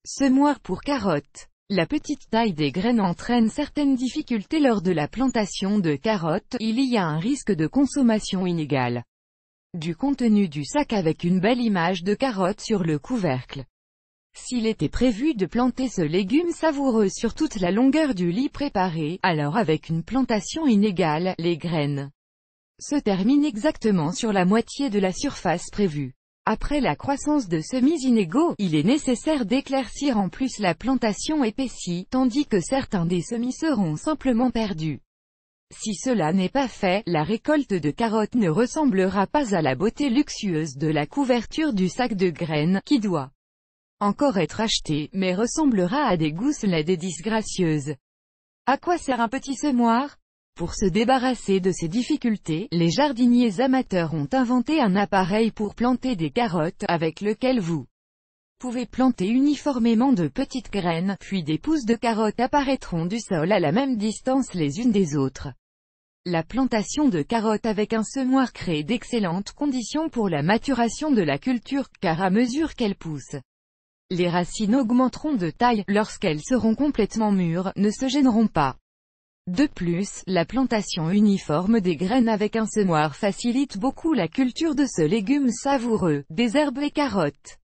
Semoir pour carottes. La petite taille des graines entraîne certaines difficultés lors de la plantation de carottes. Il y a un risque de consommation inégale du contenu du sac avec une belle image de carotte sur le couvercle. S'il était prévu de planter ce légume savoureux sur toute la longueur du lit préparé, alors avec une plantation inégale, les graines se terminent exactement sur la moitié de la surface prévue. Après la croissance de semis inégaux, il est nécessaire d'éclaircir en plus la plantation épaissie, tandis que certains des semis seront simplement perdus. Si cela n'est pas fait, la récolte de carottes ne ressemblera pas à la beauté luxueuse de la couverture du sac de graines, qui doit encore être acheté, mais ressemblera à des gousselets disgracieuses. À quoi sert un petit semoir? Pour se débarrasser de ces difficultés, les jardiniers amateurs ont inventé un appareil pour planter des carottes, avec lequel vous pouvez planter uniformément de petites graines, puis des pousses de carottes apparaîtront du sol à la même distance les unes des autres. La plantation de carottes avec un semoir crée d'excellentes conditions pour la maturation de la culture, car à mesure qu'elle pousse, les racines augmenteront de taille, lorsqu'elles seront complètement mûres, ne se gêneront pas. De plus, la plantation uniforme des graines avec un semoir facilite beaucoup la culture de ce légume savoureux, des herbes et carottes,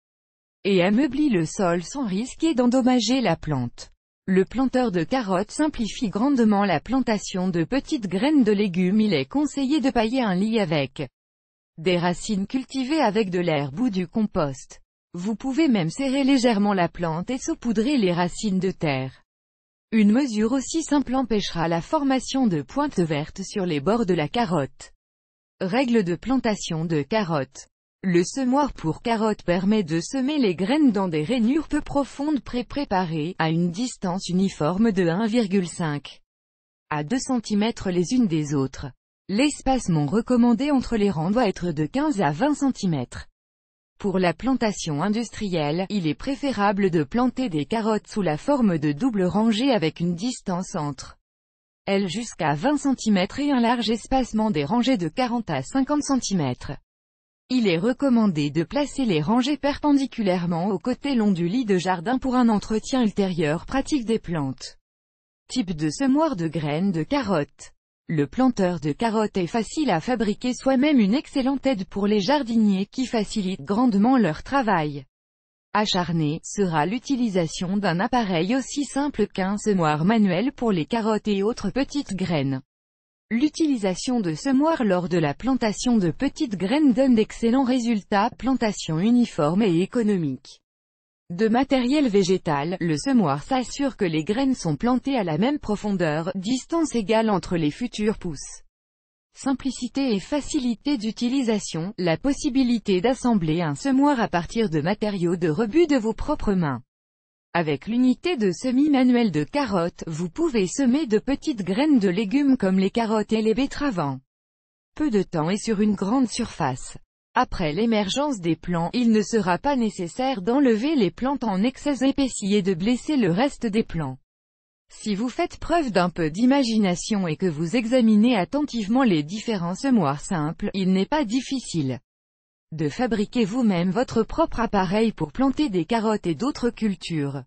et ameublit le sol sans risquer d'endommager la plante. Le planteur de carottes simplifie grandement la plantation de petites graines de légumes. Il est conseillé de pailler un lit avec des racines cultivées avec de l'herbe ou du compost. Vous pouvez même serrer légèrement la plante et saupoudrer les racines de terre. Une mesure aussi simple empêchera la formation de pointes vertes sur les bords de la carotte. Règle de plantation de carottes. Le semoir pour carottes permet de semer les graines dans des rainures peu profondes pré-préparées, à une distance uniforme de 1,5 à 2 cm les unes des autres. L'espacement recommandé entre les rangs doit être de 15 à 20 cm. Pour la plantation industrielle, il est préférable de planter des carottes sous la forme de double rangée avec une distance entre elles jusqu'à 20 cm et un large espacement des rangées de 40 à 50 cm. Il est recommandé de placer les rangées perpendiculairement au côté long du lit de jardin pour un entretien ultérieur pratique des plantes. Type de semoir de graines de carottes. Le planteur de carottes est facile à fabriquer, soi-même une excellente aide pour les jardiniers qui facilite grandement leur travail acharné, sera l'utilisation d'un appareil aussi simple qu'un semoir manuel pour les carottes et autres petites graines. L'utilisation de semoirs lors de la plantation de petites graines donne d'excellents résultats, plantation uniforme et économique. De matériel végétal, le semoir s'assure que les graines sont plantées à la même profondeur, distance égale entre les futures pousses. Simplicité et facilité d'utilisation, la possibilité d'assembler un semoir à partir de matériaux de rebut de vos propres mains. Avec l'unité de semis manuel de carottes, vous pouvez semer de petites graines de légumes comme les carottes et les betteraves en peu de temps et sur une grande surface. Après l'émergence des plants, il ne sera pas nécessaire d'enlever les plantes en excès épaissis et de blesser le reste des plants. Si vous faites preuve d'un peu d'imagination et que vous examinez attentivement les différents semoirs simples, il n'est pas difficile de fabriquer vous-même votre propre appareil pour planter des carottes et d'autres cultures.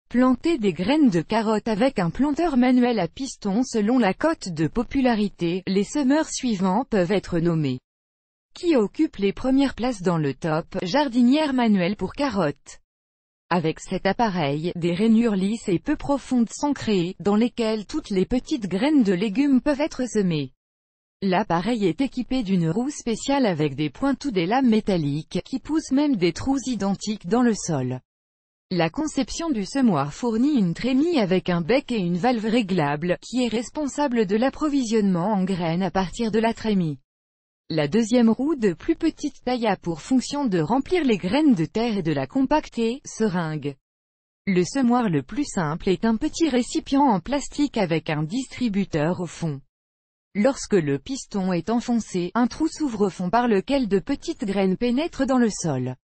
Planter des graines de carottes avec un planteur manuel à piston. Selon la cote de popularité, les semeurs suivants peuvent être nommés. Qui occupe les premières places dans le top? Jardinière manuelle pour carottes. Avec cet appareil, des rainures lisses et peu profondes sont créées, dans lesquelles toutes les petites graines de légumes peuvent être semées. L'appareil est équipé d'une roue spéciale avec des pointes ou des lames métalliques, qui poussent même des trous identiques dans le sol. La conception du semoir fournit une trémie avec un bec et une valve réglable, qui est responsable de l'approvisionnement en graines à partir de la trémie. La deuxième roue de plus petite taille a pour fonction de remplir les graines de terre et de la compacter, seringue. Le semoir le plus simple est un petit récipient en plastique avec un distributeur au fond. Lorsque le piston est enfoncé, un trou s'ouvre au fond par lequel de petites graines pénètrent dans le sol.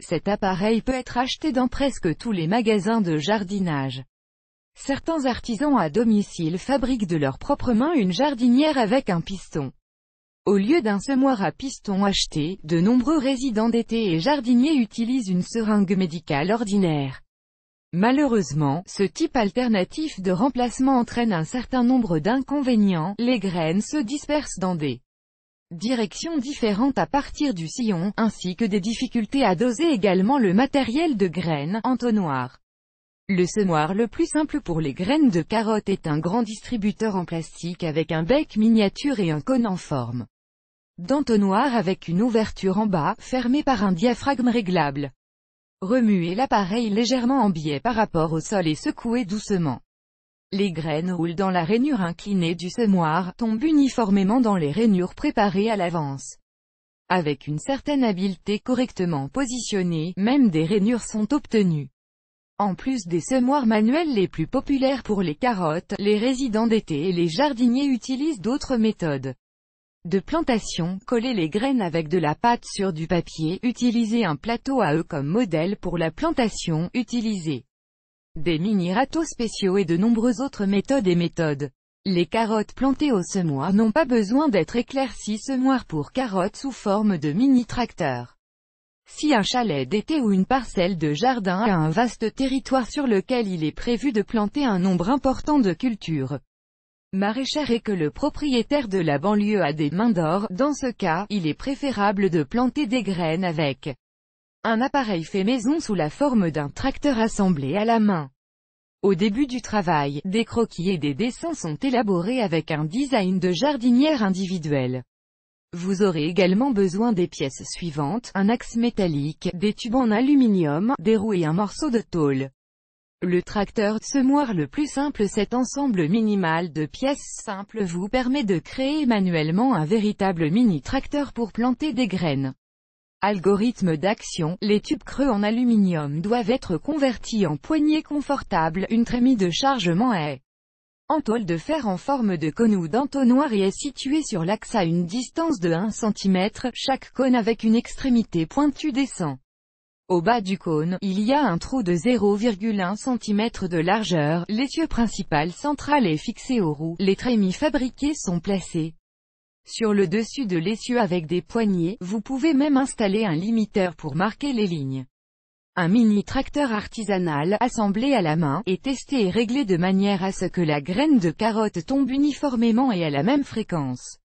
Cet appareil peut être acheté dans presque tous les magasins de jardinage. Certains artisans à domicile fabriquent de leurs propres mains une jardinière avec un piston. Au lieu d'un semoir à piston acheté, de nombreux résidents d'été et jardiniers utilisent une seringue médicale ordinaire. Malheureusement, ce type alternatif de remplacement entraîne un certain nombre d'inconvénients. Les graines se dispersent dans des directions différentes à partir du sillon, ainsi que des difficultés à doser également le matériel de graines, entonnoir. Le semoir le plus simple pour les graines de carottes est un grand distributeur en plastique avec un bec miniature et un cône en forme d'entonnoir avec une ouverture en bas, fermée par un diaphragme réglable. Remuez l'appareil légèrement en biais par rapport au sol et secouez doucement. Les graines roulent dans la rainure inclinée du semoir, tombent uniformément dans les rainures préparées à l'avance. Avec une certaine habileté correctement positionnée, même des rainures sont obtenues. En plus des semoirs manuels les plus populaires pour les carottes, les résidents d'été et les jardiniers utilisent d'autres méthodes de plantation. Collez les graines avec de la pâte sur du papier, utilisez un plateau à œufs comme modèle pour la plantation, utilisez des mini-râteaux spéciaux et de nombreuses autres méthodes. Les carottes plantées au semoir n'ont pas besoin d'être éclaircies. Semoir pour carottes sous forme de mini-tracteur. Si un chalet d'été ou une parcelle de jardin a un vaste territoire sur lequel il est prévu de planter un nombre important de cultures maraîchères et que le propriétaire de la banlieue a des mains d'or, dans ce cas, il est préférable de planter des graines avec un appareil fait maison sous la forme d'un tracteur assemblé à la main. Au début du travail, des croquis et des dessins sont élaborés avec un design de jardinière individuelle. Vous aurez également besoin des pièces suivantes, un axe métallique, des tubes en aluminium, des roues et un morceau de tôle. Le tracteur semoir le plus simple. Cet ensemble minimal de pièces simples vous permet de créer manuellement un véritable mini-tracteur pour planter des graines. Algorithme d'action. Les tubes creux en aluminium doivent être convertis en poignées confortables. Une trémie de chargement est en tôle de fer en forme de cône ou d'entonnoir et est située sur l'axe à une distance de 1 cm. Chaque cône avec une extrémité pointue descend. Au bas du cône, il y a un trou de 0,1 cm de largeur. L'essieu principal central est fixé aux roues. Les trémies fabriquées sont placées sur le dessus de l'essieu avec des poignées. Vous pouvez même installer un limiteur pour marquer les lignes. Un mini-tracteur artisanal, assemblé à la main, est testé et réglé de manière à ce que la graine de carotte tombe uniformément et à la même fréquence.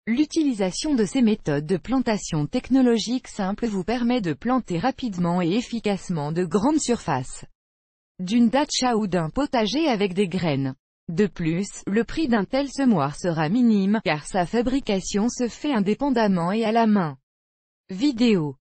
L'utilisation de ces méthodes de plantation technologique simple vous permet de planter rapidement et efficacement de grandes surfaces d'une datcha ou d'un potager avec des graines. De plus, le prix d'un tel semoir sera minime, car sa fabrication se fait indépendamment et à la main. Vidéo